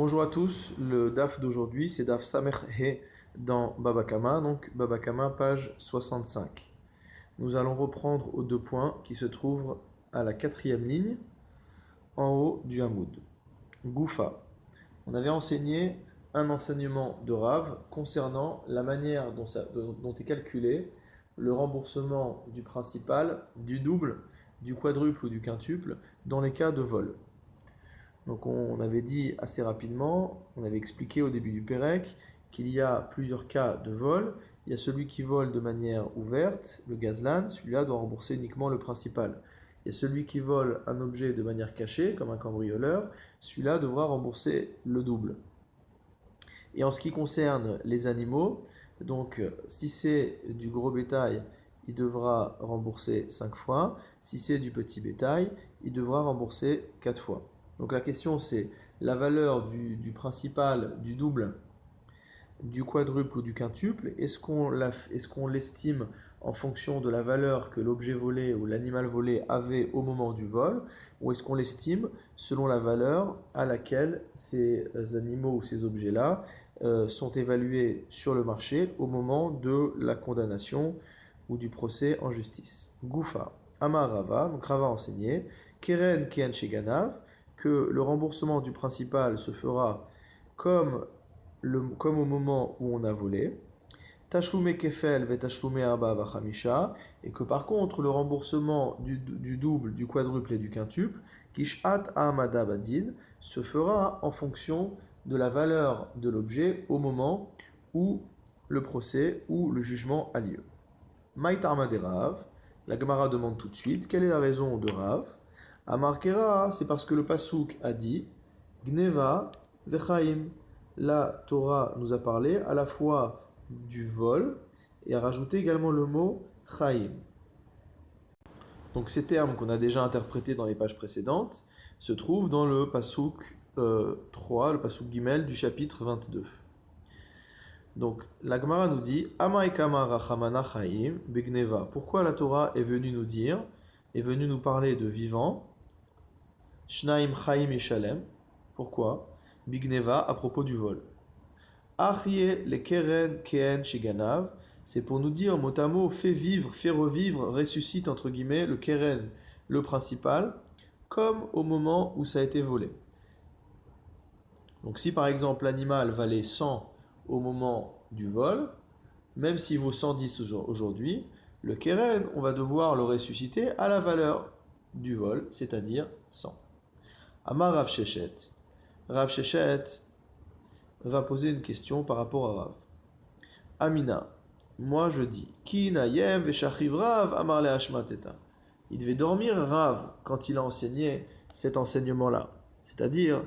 Bonjour à tous, le DAF d'aujourd'hui c'est DAF Samer He dans Baba Kama, donc Baba Kama page 65. Nous allons reprendre aux 2 points qui se trouvent à la 4e ligne en haut du Hamoud. Goufa. On avait enseigné un enseignement de Rav concernant la manière dont est calculé le remboursement du principal, du double, du quadruple ou du quintuple dans les cas de vol. Donc on avait dit assez rapidement, on avait expliqué au début du Pérec qu'il y a plusieurs cas de vol. Il y a celui qui vole de manière ouverte, le gazlan, celui-là doit rembourser uniquement le principal. Il y a celui qui vole un objet de manière cachée, comme un cambrioleur, celui-là devra rembourser le double. Et en ce qui concerne les animaux, donc si c'est du gros bétail, il devra rembourser 5 fois. Si c'est du petit bétail, il devra rembourser 4 fois. Donc la question c'est la valeur du principal, du double, du quadruple ou du quintuple. Est-ce qu'on l'estime en fonction de la valeur que l'objet volé ou l'animal volé avait au moment du vol, ou est-ce qu'on l'estime selon la valeur à laquelle ces animaux ou ces objets-là sont évalués sur le marché au moment de la condamnation ou du procès en justice. Goufa, Amar Rava, donc Rava enseigné, Keren Kien Sheganav, que le remboursement du principal se fera comme au moment où on a volé, Tashlume Kefel ve Tashlume Arba Vachamisha, et que par contre le remboursement du double, du quadruple et du quintuple, Kishat Ahmada Badin, se fera en fonction de la valeur de l'objet au moment où le procès ou le jugement a lieu. Maït Armade Rav, la Gemara demande tout de suite quelle est la raison de Rav. Amar Kera, c'est parce que le Passouk a dit Gneva Vechaim. La Torah nous a parlé à la fois du vol et a rajouté également le mot Chaim. Donc ces termes qu'on a déjà interprétés dans les pages précédentes se trouvent dans le Passouk 3, le Passouk Gimel du chapitre 22. Donc la Gemara nous dit Amaikama Rachamana Chaim Begneva. Pourquoi la Torah est venue nous dire, est venue nous parler de vivant Shnaim Chaim et Shalem. Pourquoi Bigneva à propos du vol. Achie le Keren Keen Shiganav, c'est pour nous dire mot à mot, fait vivre, fait revivre, ressuscite entre guillemets le Keren, le principal, comme au moment où ça a été volé. Donc si par exemple l'animal valait 100 au moment du vol, même s'il vaut 110 aujourd'hui, le Keren, on va devoir le ressusciter à la valeur du vol, c'est-à-dire 100. Amar Rav Shechet. Rav Shechet va poser une question par rapport à Rav. Amina, moi je dis, Ki nayem veshachiv Rav amar le hashmateta. Il devait dormir Rav quand il a enseigné cet enseignement-là. C'est-à-dire,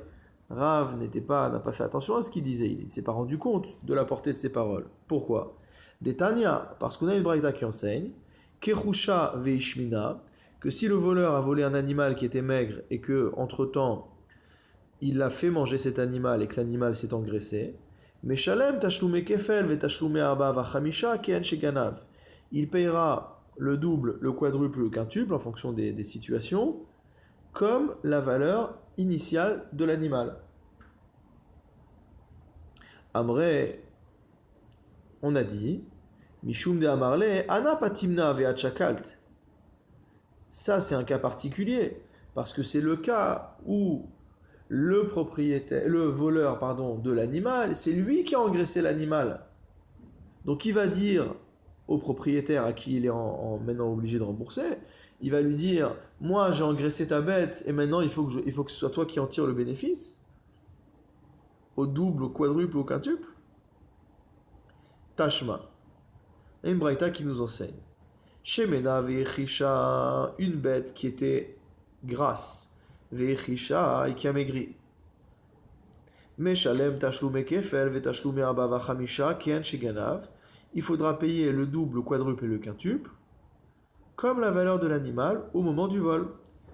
Rav n'a pas fait attention à ce qu'il disait, il ne s'est pas rendu compte de la portée de ses paroles. Pourquoi? Detania, parce qu'on a une braïta qui enseigne, Kechusha veishmina, que si le voleur a volé un animal qui était maigre et que, entre-temps, il a fait manger cet animal et que l'animal s'est engraissé, mais Shalem tashlume kefel ve tashlume arba vachamisha kien sheganav. Il payera le double, le quadruple, le quintuple en fonction des situations, comme la valeur initiale de l'animal. Amré, on a dit, Mishum de Amarle, Ana patimna ve'at shakalt. Ça, c'est un cas particulier, parce que c'est le cas où le voleur de l'animal, c'est lui qui a engraissé l'animal. Donc il va dire au propriétaire à qui il est maintenant obligé de rembourser, il va lui dire, moi j'ai engraissé ta bête et maintenant il faut que ce soit toi qui en tire le bénéfice, au double, au quadruple, au quintuple. Tashma. Et une braïta qui nous enseigne. Shemena ve'echisha, une bête qui était grasse, ve'echisha et qui a maigri. Meshalem tashlume kefel ve'tashlume arba vachamisha kien sheganav. Il faudra payer le double, le quadruple et le quintuple, comme la valeur de l'animal au moment du vol.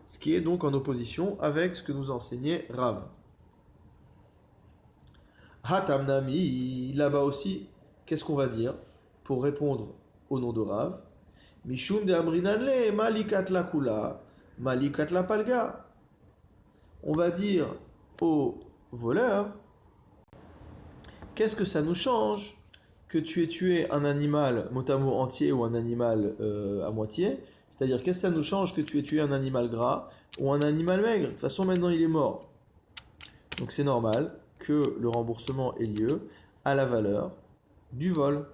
Ce qui est donc en opposition avec ce que nous enseignait Rav. Hatamnami, là-bas aussi, qu'est-ce qu'on va dire pour répondre au nom de Rav? Mishum de amrinanle malikat la kula, malikat la palga. On va dire au voleur qu'est-ce que ça nous change que tu aies tué un animal mot à mot entier ou un animal à moitié? C'est-à-dire, qu'est-ce que ça nous change que tu aies tué un animal gras ou un animal maigre? De toute façon, maintenant, il est mort. Donc, c'est normal que le remboursement ait lieu à la valeur du vol.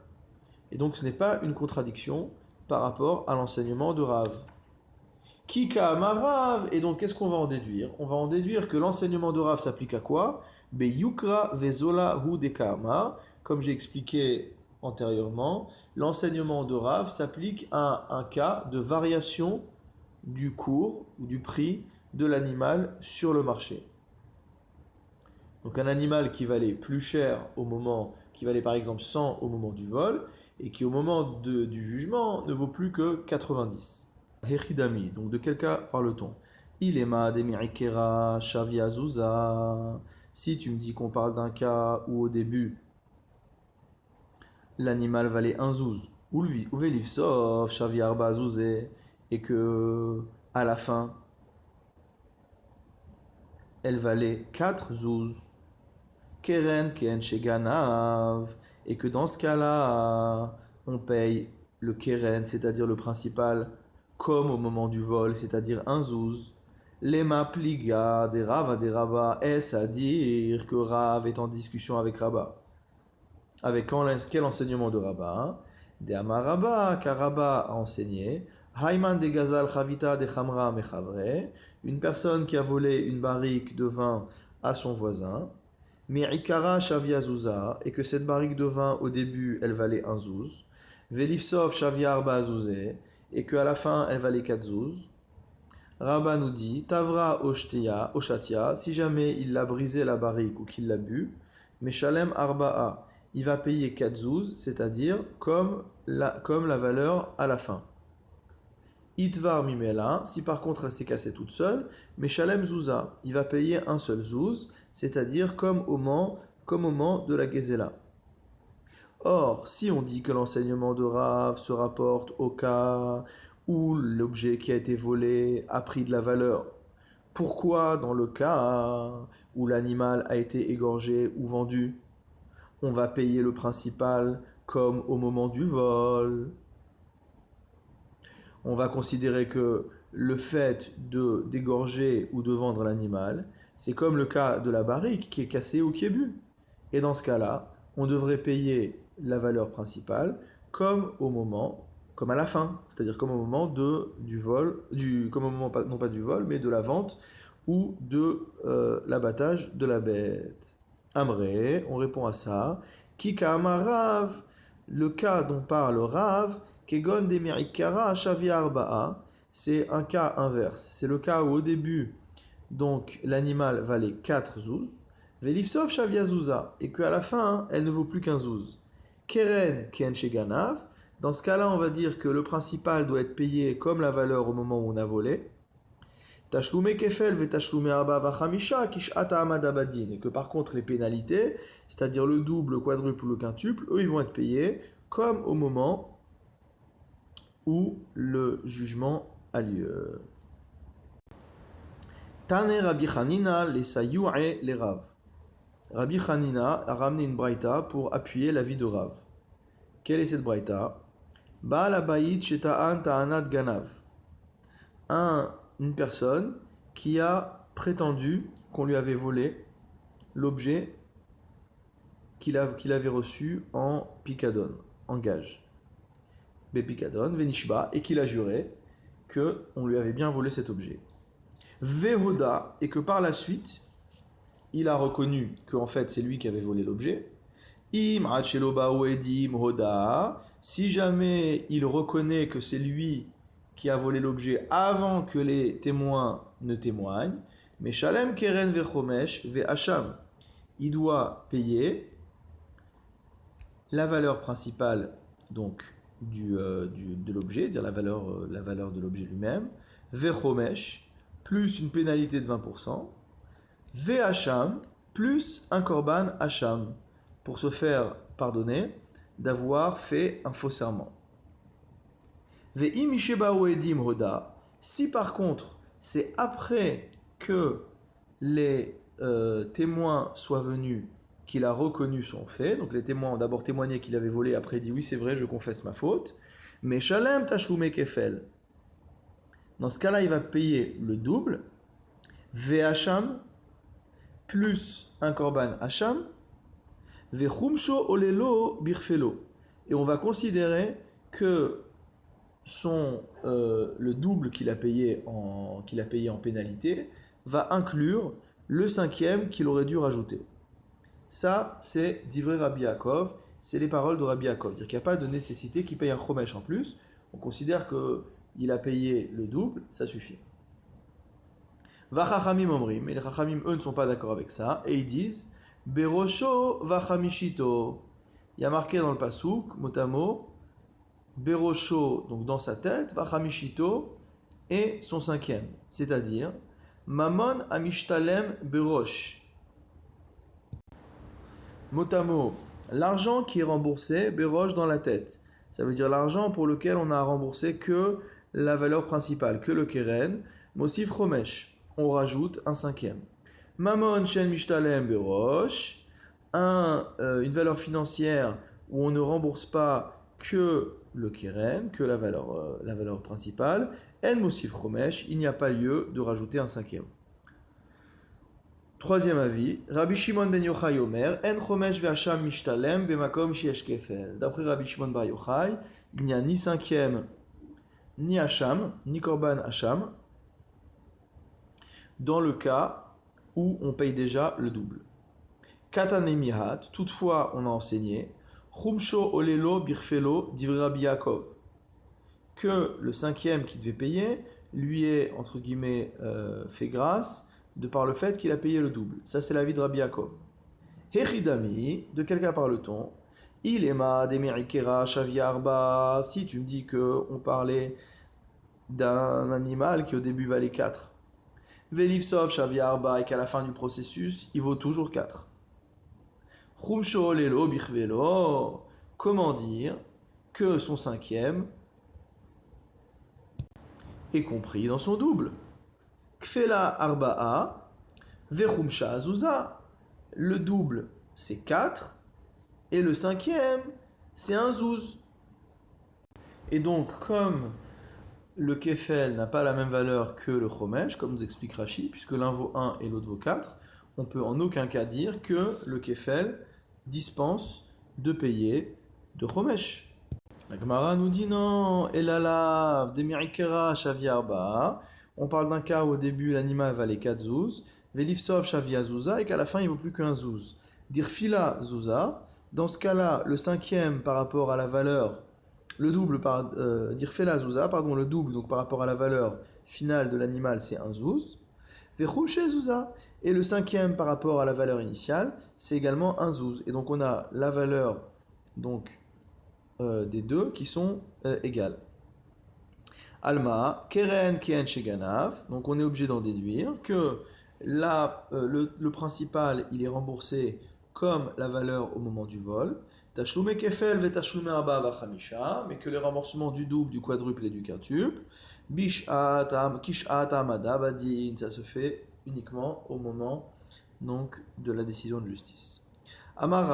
Et donc, ce n'est pas une contradiction par rapport à l'enseignement de Rav. Kika Amarav, et donc qu'est-ce qu'on va en déduire? On va en déduire que l'enseignement de Rav s'applique à quoi? Be Yukra Vezola Hu Dekama. Comme j'ai expliqué antérieurement, l'enseignement de Rav s'applique à un cas de variation du cours ou du prix de l'animal sur le marché. Donc un animal qui valait plus cher au moment, qui valait par exemple 100 au moment du vol, et qui au moment du jugement ne vaut plus que 90. Hechidami, donc de quel cas parle-t-on? Ilema demi'ikera shavia zuza. Si tu me dis qu'on parle d'un cas où au début l'animal valait un zouz, ou velivsov shavia arba zouzé, et que à la fin elle valait 4 zouz, keren ken sheganav, et que dans ce cas-là on paye le keren, c'est-à-dire le principal, comme au moment du vol, c'est-à-dire un zouz. Lema pliga des Rav des Rabba, est-ce à dire que Rav est en discussion avec Rabba? Avec quel enseignement de Rabba? De Amar Rabba, car Rabba a enseigné Hayman de Gazal Chavita de Chamra Mechavre, une personne qui a volé une barrique de vin à son voisin, Me'ikara Shavia Zouza, et que cette barrique de vin au début elle valait un zouz, Velifsov Shavia Arba Zouzé, et qu'à la fin elle valait 4 zouz. Rabba nous dit Tavra Oshatia, si jamais il l'a brisé la barrique ou qu'il l'a bu, Meshalem Arba'a, il va payer 4 zouz, c'est-à-dire comme la valeur à la fin. Itvar Mimela, si par contre elle s'est cassée toute seule, Meshalem Zouza, il va payer un seul zouz, c'est-à-dire comme au moment de la Gezela. Or, si on dit que l'enseignement de Rav se rapporte au cas où l'objet qui a été volé a pris de la valeur, pourquoi dans le cas où l'animal a été égorgé ou vendu, on va payer le principal comme au moment du vol? On va considérer que le fait d'égorger ou de vendre l'animal, c'est comme le cas de la barrique qui est cassée ou qui est bu. Et dans ce cas-là, on devrait payer la valeur principale comme à la fin, c'est-à-dire comme au moment du vol, comme au moment non pas du vol, mais de la vente ou de l'abattage de la bête. Amré, on répond à ça. Kika Amarav, le cas dont parle Rav, Kegon de Merikara Shavia Arba'a, c'est un cas inverse. C'est le cas où au début, donc l'animal valait 4 zouz, Velifsov Shavia Zouza, et qu'à la fin, elle ne vaut plus qu'un zouz. Keren Ken Sheganav, dans ce cas-là, on va dire que le principal doit être payé comme la valeur au moment où on a volé. Tashlume Kefel ve Tashlume Arba Vachamisha Kishata Amad Abadin, et que par contre les pénalités, c'est-à-dire le double, le quadruple ou le quintuple, eux ils vont être payés comme au moment où le jugement a lieu. Tane Rabbi Hanina les Sayou'e les Rav. Rabbi Hanina a ramené une braïta pour appuyer l'avis de Rav. Quelle est cette braïta? Baal Abayit Sheta'an Ta'anat Ganav. Une personne qui a prétendu qu'on lui avait volé l'objet qu'il avait reçu en picadon, en gage. Bepicadon, Venishba, et qu'il a juré qu'on lui avait bien volé cet objet. Vehoda, et que par la suite, il a reconnu qu'en fait c'est lui qui avait volé l'objet. Im Acheloba Oedim Hoda, si jamais il reconnaît que c'est lui qui a volé l'objet avant que les témoins ne témoignent, mais Shalem Keren Vechomesh Vehacham, il doit payer la valeur principale donc de l'objet, c'est-à-dire la valeur de l'objet lui-même, Vechomesh, plus une pénalité de 20%, Vehacham, plus un korban Hacham, pour se faire pardonner d'avoir fait un faux serment. Si par contre c'est après que les témoins soient venus qu'il a reconnu son fait. Donc les témoins ont d'abord témoigné qu'il avait volé, après dit oui c'est vrai, je confesse ma faute. Mais Shalem Tashlume Kefel. Dans ce cas-là, il va payer le double, Ve'acham, plus un korban Hacham, Ve'chumsho olelo birfelo. Et on va considérer que le double qu'il a payé en pénalité va inclure le cinquième qu'il aurait dû rajouter. Ça, c'est d'Ivrei Rabbi Yaakov, c'est les paroles de Rabbi Yaakov. C'est-à-dire qu'il n'y a pas de nécessité qu'il paye un chomesh en plus. On considère qu'il a payé le double, ça suffit. Vachachamim omrim, mais les chachamim, eux, ne sont pas d'accord avec ça, et ils disent Berosho vachamishito. Il y a marqué dans le pasouk, mot à mot, Berosho, donc dans sa tête, vachamishito, et son cinquième, c'est-à-dire Mamon amishtalem berosh. Mot à mot, l'argent qui est remboursé, berosh dans la tête. Ça veut dire l'argent pour lequel on a remboursé que la valeur principale, que le keren, mosif chomesh. On rajoute un cinquième. Mamon shen mishtalem berosh, une valeur financière où on ne rembourse pas que le keren, que la valeur principale, en mosif chomesh, il n'y a pas lieu de rajouter un cinquième. Troisième avis, Rabbi Shimon ben Yochai Omer, en chomesh ve'acham mishtalem bemakom sheyesh kefel. D'après Rabbi Shimon bar Yochai, il n'y a ni cinquième, ni hacham, ni korban hacham, dans le cas où on paye déjà le double. Katanemihat, toutefois on a enseigné, chumsho olelo birfelo divrei Rabbi Yaakov, que le cinquième qui devait payer lui est entre guillemets fait grâce de par le fait qu'il a payé le double. Ça, c'est l'avis de Rabbi Yaakov. Hechidami, de quel cas parle-t-on? Ilema demirikera shaviarba. Si tu me dis qu'on parlait d'un animal qui au début valait 4. Velivsov shaviarba, et qu'à la fin du processus, il vaut toujours 4. Chumsho lelo bichvelo. Comment dire que son cinquième est compris dans son double? Kfela arba'a, vechumsha azuza. Le double, c'est 4, et le cinquième, c'est un zouz. Et donc, comme le kefel n'a pas la même valeur que le chomesh, comme nous explique Rashi, puisque l'un vaut 1 et l'autre vaut 4, on peut en aucun cas dire que le kefel dispense de payer de chomesh. La Gemara nous dit non, elalav, demirikera shaviarba. On parle d'un cas où au début l'animal valait 4 zouz, velifsov shavia zouza, et qu'à la fin il vaut plus qu'un zouz. Dirfila zouza, dans ce cas-là, le cinquième par rapport à la valeur, le double par dirfela zouza, pardon, le double donc par rapport à la valeur finale de l'animal c'est un zouz. Vechumshe zouza, et le cinquième par rapport à la valeur initiale c'est également un zouz. Et donc on a la valeur donc des deux qui sont égales. Alma, Keren Kien Sheganav, donc on est obligé d'en déduire que le principal il est remboursé comme la valeur au moment du vol, Tashlume Kefel ve Tashlume Arba Vachamisha, mais que les remboursements du double, du quadruple et du quintuple, Bishat Kishat Amada Badin, ça se fait uniquement au moment donc de la décision de justice. Amar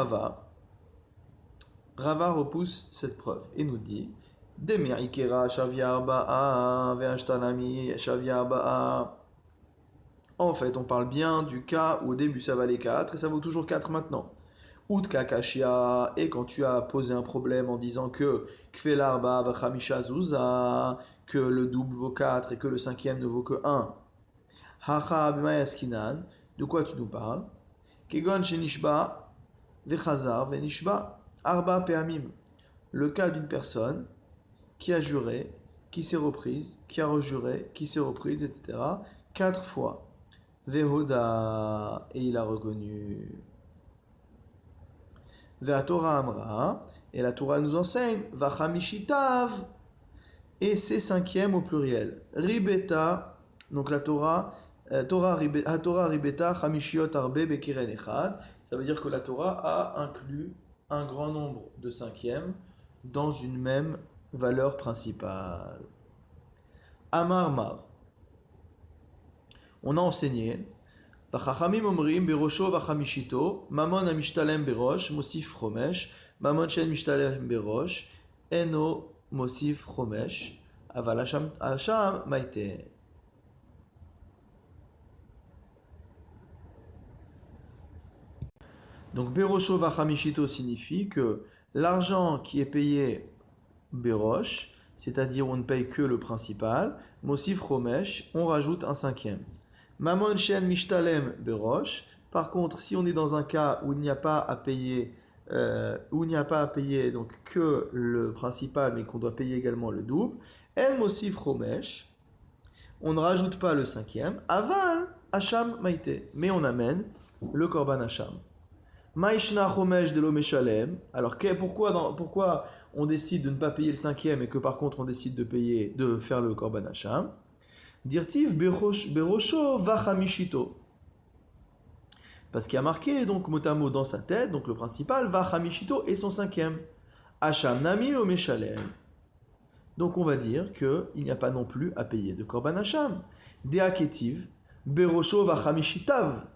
Rava repousse cette preuve et nous dit Demirikera Shavia Ba'a Ve'ashtanami Shavia Ba'a. En fait, on parle bien du cas où au début ça valait 4 et ça vaut toujours 4 maintenant. Utka Kashia, et quand tu as posé un problème en disant que Kfelarba Vachamisha Zuza, que le double vaut 4 et que le cinquième ne vaut que 1. Hacha B'mayaskinan, de quoi tu nous parles? Kegon Shenishba Vechazar Venishba Arba Peamim. Le cas d'une personne qui a juré, qui s'est reprise, qui a rejuré, qui s'est reprise, etc. 4 fois. Vehoda, et il a reconnu. Ve'atora Amra, et la Torah nous enseigne, Vachamishitav, et c'est cinquième au pluriel. Ribeta, donc la Torah, Torah Ribeta, Chamishiot Arbe Bekiren Echad, ça veut dire que la Torah a inclus un grand nombre de cinquièmes dans une même valeur principale. Amar Mar. On a enseigné Vachachamim omrim berosho vachamishito, mamon amishtalem berosh, mosif chomesh, mamon shen mishtalem berosh, eno mosif chomesh, aval hasham maite. Donc berosho vachamishito signifie que l'argent qui est payé berosh, c'est-à-dire on ne paye que le principal, mosif chomesh, on rajoute un cinquième. Mamon shen mishtalem berosh. Par contre, si on est dans un cas où il n'y a pas à payer, donc que le principal, mais qu'on doit payer également le double, el mosif chomesh, on ne rajoute pas le cinquième. Aval hasham maite, mais on amène le korban hasham. Maishna chomesh de l'omeshalem. Alors pourquoi on décide de ne pas payer le cinquième et que par contre on décide de faire le korban hasham? Dirtiv berosho vachamishito. Parce qu'il y a marqué donc motamo dans sa tête, donc le principal, vachamishito et son cinquième. Hasham nami o meshalem. Donc on va dire qu'il n'y a pas non plus à payer de korban hasham. Deaketiv berosho vachamishitav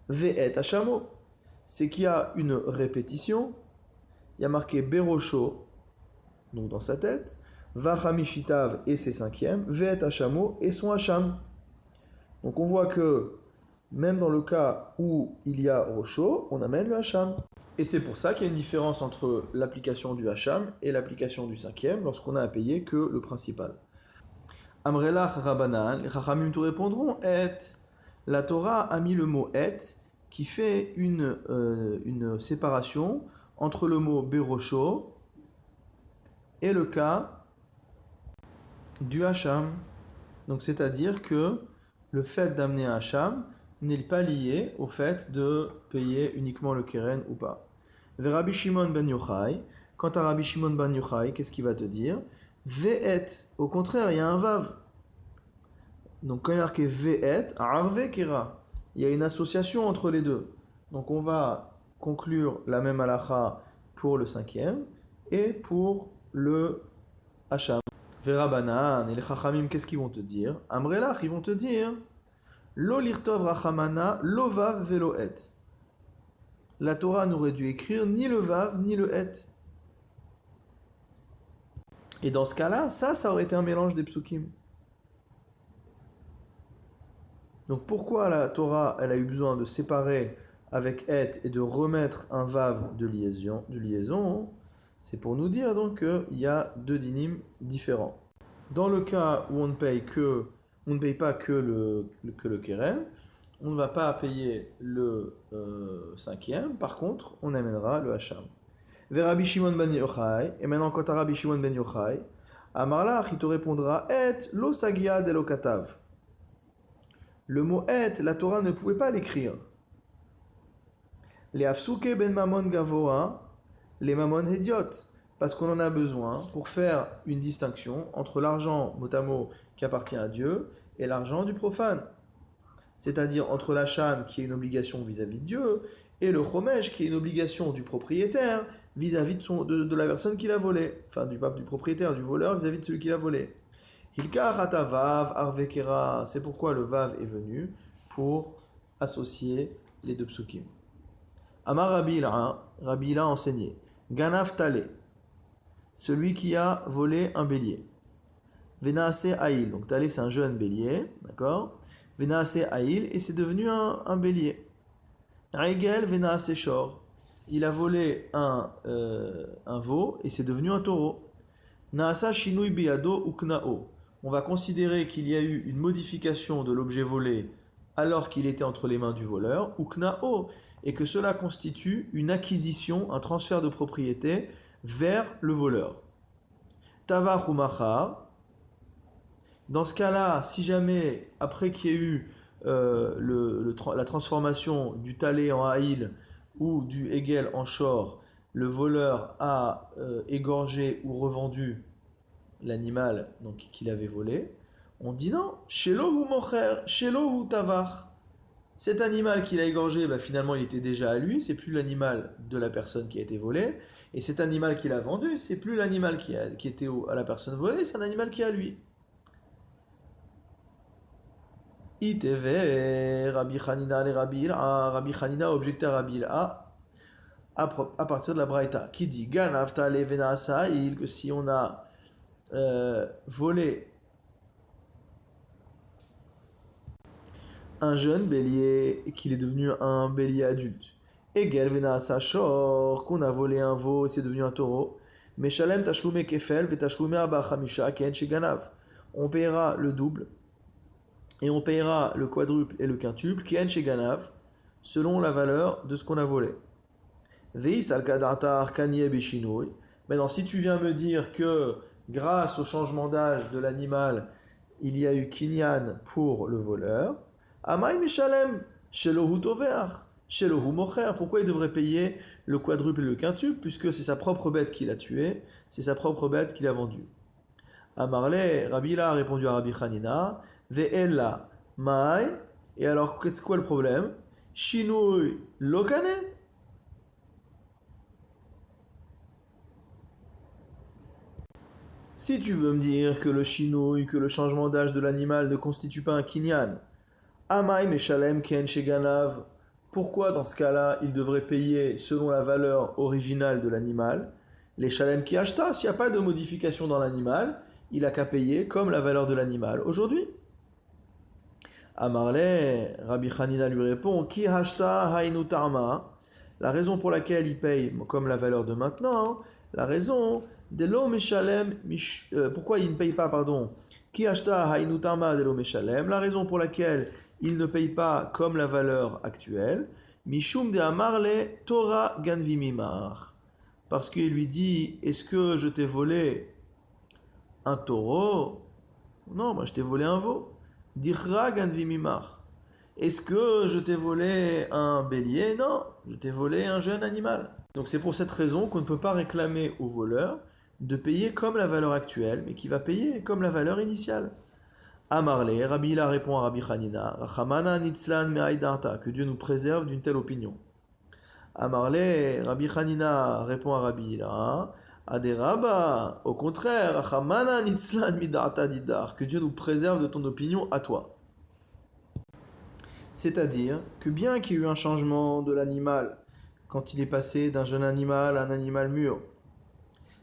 ve'et hashamo. C'est qu'il y a une répétition. Il y a marqué berosho, donc dans sa tête. Vachamishitav et ses cinquièmes, Ve'et Hashamo et son Hasham. Donc on voit que même dans le cas où il y a Rosho, on amène le Hasham. Et c'est pour ça qu'il y a une différence entre l'application du Hasham et l'application du cinquième lorsqu'on a à payer que le principal. Amrelach Rabanan, les Chachamim te répondront Et. La Torah a mis le mot Et qui fait une séparation entre le mot Berosho et le cas du Hasham. Donc c'est-à-dire que le fait d'amener un Hasham n'est pas lié au fait de payer uniquement le Keren ou pas. Rabbi Shimon ben Yochai, quant à Rabbi Shimon ben Yochai, qu'est-ce qu'il va te dire? Ve'et, au contraire, il y a un Vav. Donc quand il y a marqué Ve'et, Arve Kera, il y a une association entre les deux. Donc on va conclure la même halakha pour le cinquième et pour le Hasham. Verabanan, et les Chachamim, qu'est-ce qu'ils vont te dire? Amrelach, ils vont te dire Lo lirtov rachamana, lo vav velo et. La Torah n'aurait dû écrire ni le vav ni le et. Et dans ce cas-là, ça aurait été un mélange des psukim. Donc pourquoi la Torah, elle a eu besoin de séparer avec et et de remettre un vav de liaison? C'est pour nous dire donc qu'il y a deux dinim différents. Dans le cas où on ne paye pas que le keren, on ne va pas payer le cinquième. Par contre, on amènera le hacham. Vers Rabbi Shimon ben Yochai, et maintenant quant à Rabbi Shimon ben Yochai, Amarlach, il te répondra et lo sagia de lo katav. Le mot et, la Torah ne pouvait pas l'écrire. Les afsuke ben mamon gavoa. Les mamon hédiot, parce qu'on en a besoin pour faire une distinction entre l'argent motamo qui appartient à Dieu et l'argent du profane. C'est-à-dire entre l'acham qui est une obligation vis-à-vis de Dieu et le chomesh qui est une obligation du propriétaire vis-à-vis de la personne qui l'a volé. Enfin du propriétaire, du voleur vis-à-vis de celui qui l'a volé. Hilka ratavav arvekera, c'est pourquoi le vav est venu pour associer les deux psukim. Amar Rabbi Ila a enseigné. Ganav Tale, celui qui a volé un bélier. Venaase Aïl, donc Tale c'est un jeune bélier, d'accord? Venaase Aïl, et c'est devenu un bélier. Aigel Venaase Shor, il a volé un veau et c'est devenu un taureau. Naasa Shinui Biado Uknao, on va considérer qu'il y a eu une modification de l'objet volé alors qu'il était entre les mains du voleur, Uknao, et que cela constitue une acquisition, un transfert de propriété vers le voleur. Tavach ou machar, dans ce cas-là, si jamais, après qu'il y ait eu la transformation du talé en haïl ou du hegel en shor, le voleur a égorgé ou revendu l'animal qu'il avait volé, on dit non, shelo ou mocher, shelo ou tavach. Cet animal qu'il a égorgé, finalement il était déjà à lui, c'est plus l'animal de la personne qui a été volée, et cet animal qu'il a vendu, c'est plus l'animal qui était à la personne volée, c'est un animal qui est à lui. Iteve, Rabbi Hanina le Rabbi Il'a. Rabbi Hanina objectait à Rabbi Il'a à partir de la Braïta, qui dit Ganavta levena asaïl, que si on a volé un jeune bélier et qu'il est devenu un bélier adulte, et Gelvena Asashor, qu'on a volé un veau et c'est devenu un taureau, mais Shalem Tashlume Kefel Vetashlume Abba Chamisha Ken Sheganav. On paiera le double et on paiera le quadruple et le quintuple Ken Sheganav selon la valeur de ce qu'on a volé. Veis al Kadartar Kanye Beshinoi. Maintenant, si tu viens me dire que grâce au changement d'âge de l'animal, il y a eu Kinyan pour le voleur, Amay Mishalem, Shelohu Toveach, Shelohu Mocher. Pourquoi il devrait payer le quadruple et le quintuple, puisque c'est sa propre bête qu'il a tuée, c'est sa propre bête qu'il a vendue. Amarle, Rabbi Ila a répondu à Rabbi Hanina, Ve'ella Mai, et alors, c'est quoi le problème? Shinui Lokane. Si tu veux me dire que le chinouille, que le changement d'âge de l'animal ne constitue pas un kinyan, Amay Meshalem Ken Sheganav, pourquoi dans ce cas-là il devrait payer selon la valeur originale de l'animal? Les Shalem qui acheta, s'il n'y a pas de modification dans l'animal, il a qu'à payer comme la valeur de l'animal aujourd'hui. Amarle, Rabbi Hanina lui répond, Ki hashta hainu tarma, la raison pour laquelle il paye comme la valeur de maintenant, la raison de l'eau Meshalem, pourquoi il ne paye pas, pardon, Ki hashta hainu tarma de l'eau Meshalem, la raison pour laquelle il ne paye pas comme la valeur actuelle, Mishum de Amarle Torah Ganvimimar, parce qu'il lui dit, est-ce que je t'ai volé un taureau? Non, moi je t'ai volé un veau. Dichra Ganvimimar. Est-ce que je t'ai volé un bélier? Non, je t'ai volé un jeune animal. Donc c'est pour cette raison qu'on ne peut pas réclamer au voleur de payer comme la valeur actuelle, mais qui va payer comme la valeur initiale. Amarle, Rabbi Ila répond à Rabbi Hanina, Rachamana nitzlan me'aidarta, que Dieu nous préserve d'une telle opinion. Amarle, Rabbi Hanina répond à Rabbi Ila, Aderaba, au contraire, Rachamana nitzlan midarta didar, que Dieu nous préserve de ton opinion à toi. C'est-à-dire que bien qu'il y ait eu un changement de l'animal, quand il est passé d'un jeune animal à un animal mûr,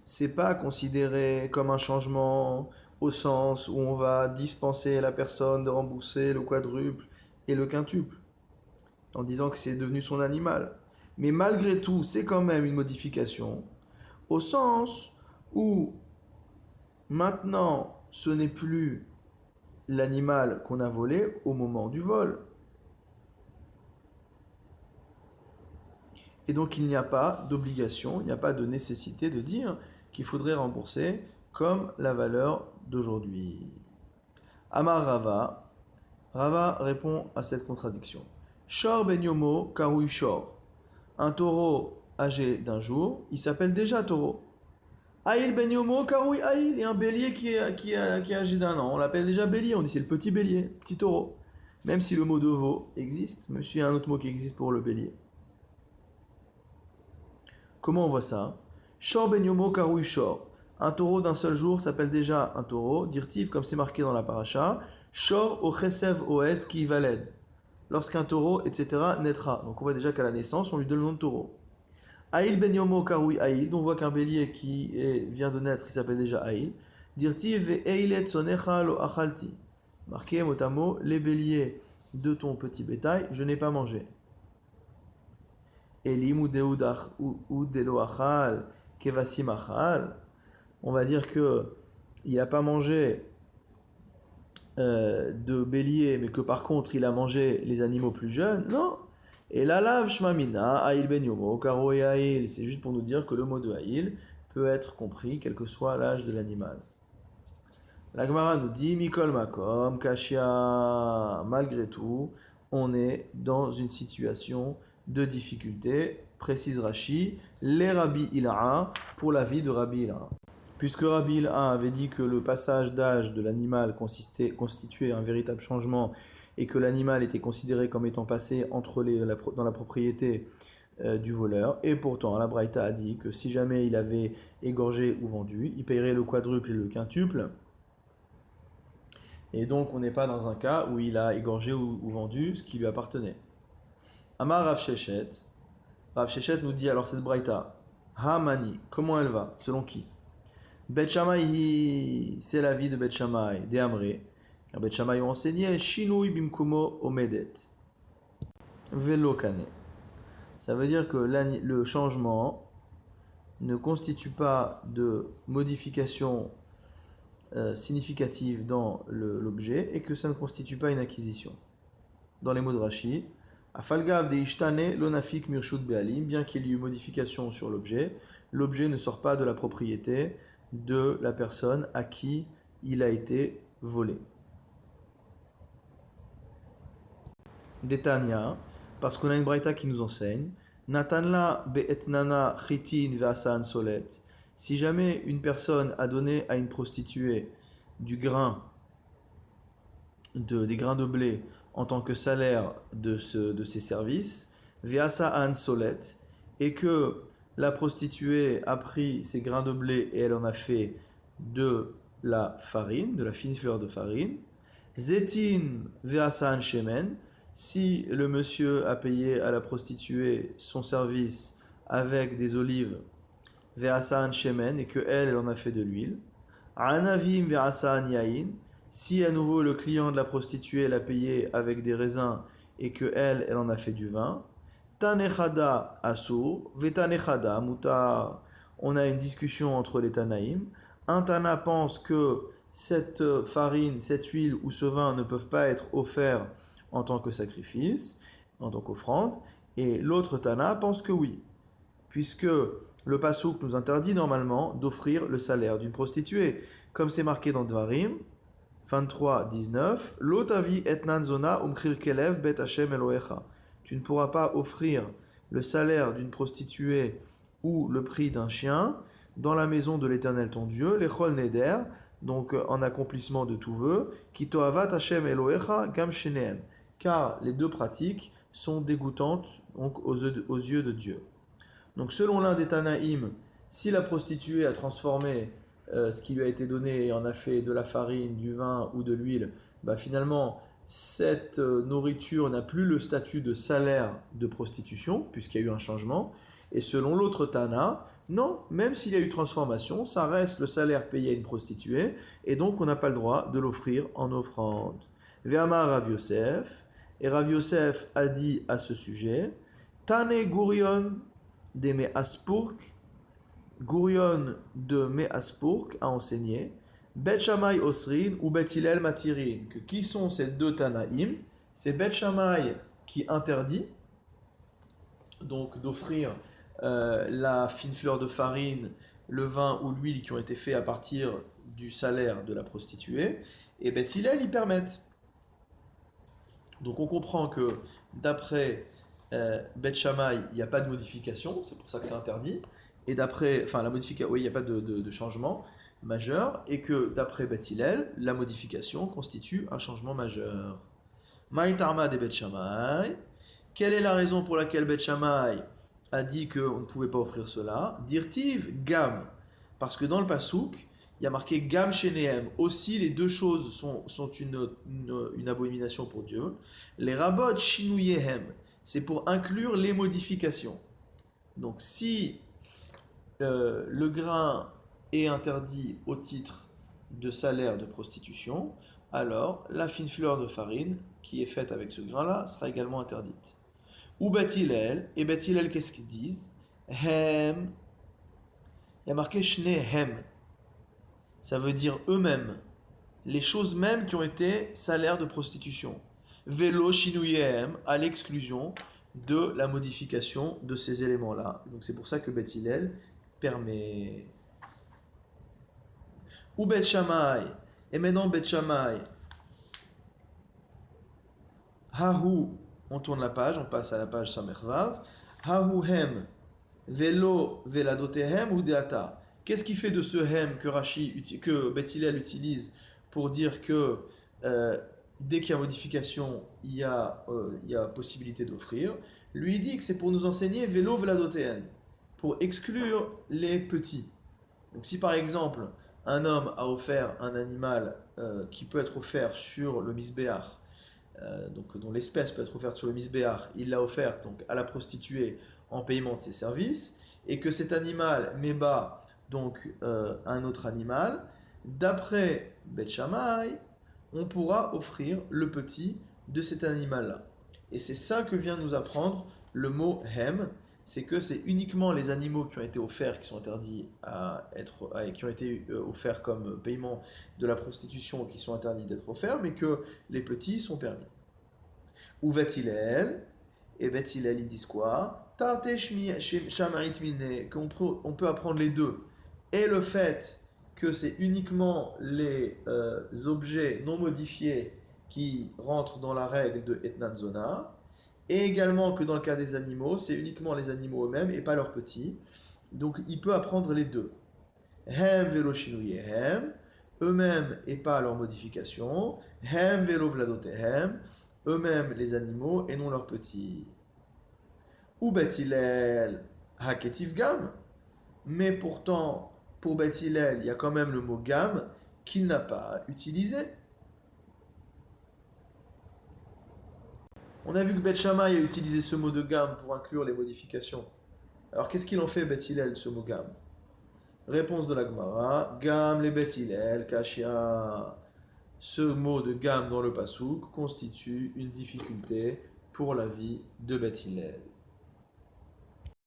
c'est pas considéré comme un changement au sens où on va dispenser la personne de rembourser le quadruple et le quintuple, en disant que c'est devenu son animal. Mais malgré tout, c'est quand même une modification, au sens où maintenant, ce n'est plus l'animal qu'on a volé au moment du vol. Et donc il n'y a pas d'obligation, il n'y a pas de nécessité de dire qu'il faudrait rembourser comme la valeur d'aujourd'hui. Amar Rava, Rava répond à cette contradiction. Shor ben yomo karui shor. Un taureau âgé d'un jour, il s'appelle déjà taureau. Aïl ben yomo karui aïl. Et un bélier qui est âgé d'un an, on l'appelle déjà bélier, on dit c'est le petit bélier, le petit taureau. Même si le mot de veau existe, même s'il y a un autre mot qui existe pour le bélier. Comment on voit ça? Shor ben yomo karui shor. Un taureau d'un seul jour s'appelle déjà un taureau, dirtiv comme c'est marqué dans la paracha. Shor o chesev oes ki valed. Lorsqu'un taureau, etc., naîtra. Donc on voit déjà qu'à la naissance, on lui donne le nom de taureau. Aïl ben yomo karui aïl. On voit qu'un bélier qui vient de naître, il s'appelle déjà aïl. Dirtiv ve eilet sonecha lo achalti. Marqué mot à mot, les béliers de ton petit bétail, je n'ai pas mangé. Elim ou delo achal kevasim achal. On va dire que il n'a pas mangé de bélier, mais que par contre il a mangé les animaux plus jeunes. Non. Et la lave shmamina aïl ben yomo karo et aïl. C'est juste pour nous dire que le mot de aïl peut être compris quel que soit l'âge de l'animal. La Gemara nous dit mikol makom kashia. Malgré tout, on est dans une situation de difficulté, précise Rashi, les Rabbi Ila, pour l'avis de Rabbi Ila. Puisque Rabbi Ila avait dit que le passage d'âge de l'animal constituait un véritable changement et que l'animal était considéré comme étant passé dans la propriété du voleur, et pourtant la Braïta a dit que si jamais il avait égorgé ou vendu, il paierait le quadruple et le quintuple, Et donc, on n'est pas dans un cas où il a égorgé ou vendu ce qui lui appartenait. Amar Rav Sheshet. Rav Sheshet nous dit alors cette braïta. Hamani, comment elle va? Selon qui? Bet Shammai, c'est la vie de Bet Shammai, des Amré. Car Bet Shammai ont enseigné Shinui bimkumo omedet. Velo kane. Ça veut dire que le changement ne constitue pas de modification significative dans l'objet et que ça ne constitue pas une acquisition. Dans les mots de Rashi, Afalgav de Ishtane lonafik mirshut bealim, bien qu'il y ait eu modification sur l'objet, l'objet ne sort pas de la propriété de la personne à qui il a été volé. Detania, parce qu'on a une braïta qui nous enseigne, Natanla be'etnana chitin ve'asan solet. Si jamais une personne a donné à une prostituée des grains de blé en tant que salaire de ses services, ve'asaan solet, et que la prostituée a pris ces grains de blé et elle en a fait de la farine, de la fine fleur de farine, zetin ve'asaan shemen, si le monsieur a payé à la prostituée son service avec des olives, ve'asaan shemen, et que elle en a fait de l'huile, anavim ve'asaan yain, si à nouveau le client de la prostituée l'a payé avec des raisins et que elle en a fait du vin, tanechada asur, vetanechada mutar, on a une discussion entre les Tanaïm. Un Tana pense que cette farine, cette huile ou ce vin ne peuvent pas être offerts en tant que sacrifice, en tant qu'offrande, et l'autre Tana pense que oui, puisque le Passouk nous interdit normalement d'offrir le salaire d'une prostituée, comme c'est marqué dans Dvarim 23-19, Lotavi etnan zona umkhir kelev bet Hashem Elohecha. Tu ne pourras pas offrir le salaire d'une prostituée ou le prix d'un chien dans la maison de l'Éternel ton Dieu, l'Echol Neder, donc en accomplissement de tout vœu, qui toavat Hashem Elohecha gam sheneem, car les deux pratiques sont dégoûtantes donc, aux yeux de Dieu. Donc selon l'un des Tanaïm, si la prostituée a transformé ce qui lui a été donné et en a fait de la farine, du vin ou de l'huile, bah finalement cette nourriture n'a plus le statut de salaire de prostitution puisqu'il y a eu un changement. Et selon l'autre Tana, non, même s'il y a eu transformation, ça reste le salaire payé à une prostituée et donc on n'a pas le droit de l'offrir en offrande. Ve'amar Rav Yosef, et Rav Yosef a dit à ce sujet, Tane Gurion de Me'aspurk, Gurion de Me'aspurk a enseigné Bet Shammai Osrin ou Bet Hillel Matirin. Que qui sont ces deux Tanaïm? C'est Bet Shammai qui interdit donc d'offrir la fine fleur de farine, le vin ou l'huile qui ont été faits à partir du salaire de la prostituée, et Bet Hillel y permettent. Donc on comprend que d'après Bet Shammai, il n'y a pas de modification, c'est pour ça que c'est interdit. Et d'après, enfin la modification, oui, il n'y a pas de changement majeur, et que d'après Bet Hillel, la modification constitue un changement majeur. Maïtarma de Bet Shammai. Quelle est la raison pour laquelle Bet Shammai a dit qu'on ne pouvait pas offrir cela? Dirtiv Gam. Parce que dans le Passouk, il y a marqué Gam Shenehem. Aussi, les deux choses sont une abomination pour Dieu. Les Rabot Shinuyehem. C'est pour inclure les modifications. Donc si le grain est interdit au titre de salaire de prostitution, alors la fine fleur de farine qui est faite avec ce grain-là sera également interdite. Ou Bet Hillel, et Bet Hillel qu'est-ce qu'ils disent? Hem, il y a marqué Shnehem, ça veut dire eux-mêmes, les choses mêmes qui ont été salaire de prostitution. Velo Shinuyem, à l'exclusion de la modification de ces éléments-là. Donc c'est pour ça que Bet Hillel permet. Ou Bet Shammai, et maintenant Bet Shammai, Hahu, on tourne la page, on passe à la page Samervav, Hahu Hem, Velo Veladotehem ou Deata. Qu'est-ce qui fait de ce Hem que Bet Hillel utilise pour dire que dès qu'il y a modification, il y a possibilité d'offrir? Lui dit que c'est pour nous enseigner Velo Veladotehem, pour exclure les petits. Donc si par exemple un homme a offert un animal qui peut être offert sur le misbéach, donc dont l'espèce peut être offerte sur le misbéach, il l'a offerte donc à la prostituée en paiement de ses services, et que cet animal mébat donc un autre animal, d'après Beth Shammai, on pourra offrir le petit de cet animal-là. Et c'est ça que vient nous apprendre le mot hem, c'est que c'est uniquement les animaux qui ont été offerts, qui sont interdits qui ont été offerts comme paiement de la prostitution, qui sont interdits d'être offerts, mais que les petits sont permis. Ou Vatilel, et Vatilel ils disent quoi? Qu'on peut apprendre les deux. Et le fait que c'est uniquement les objets non modifiés qui rentrent dans la règle de Etnan Zona, et également que dans le cas des animaux, c'est uniquement les animaux eux-mêmes et pas leurs petits. Donc il peut apprendre les deux. Hem velo hem, eux-mêmes et pas leur modification. Hem velo vladotehem, eux-mêmes les animaux et non leurs petits. Ou Bethilel haketiv gam, mais pourtant pour Bethilel il y a quand même le mot gam qu'il n'a pas utilisé. On a vu que Beth Shammai a utilisé ce mot de gamme pour inclure les modifications. Alors qu'est-ce qu'il en fait Beth Hillel, ce mot gamme? Réponse de la Gemara, gamme les Beth Hillel, kashia. Ce mot de gamme dans le pasouk constitue une difficulté pour la vie de Beth Hillel.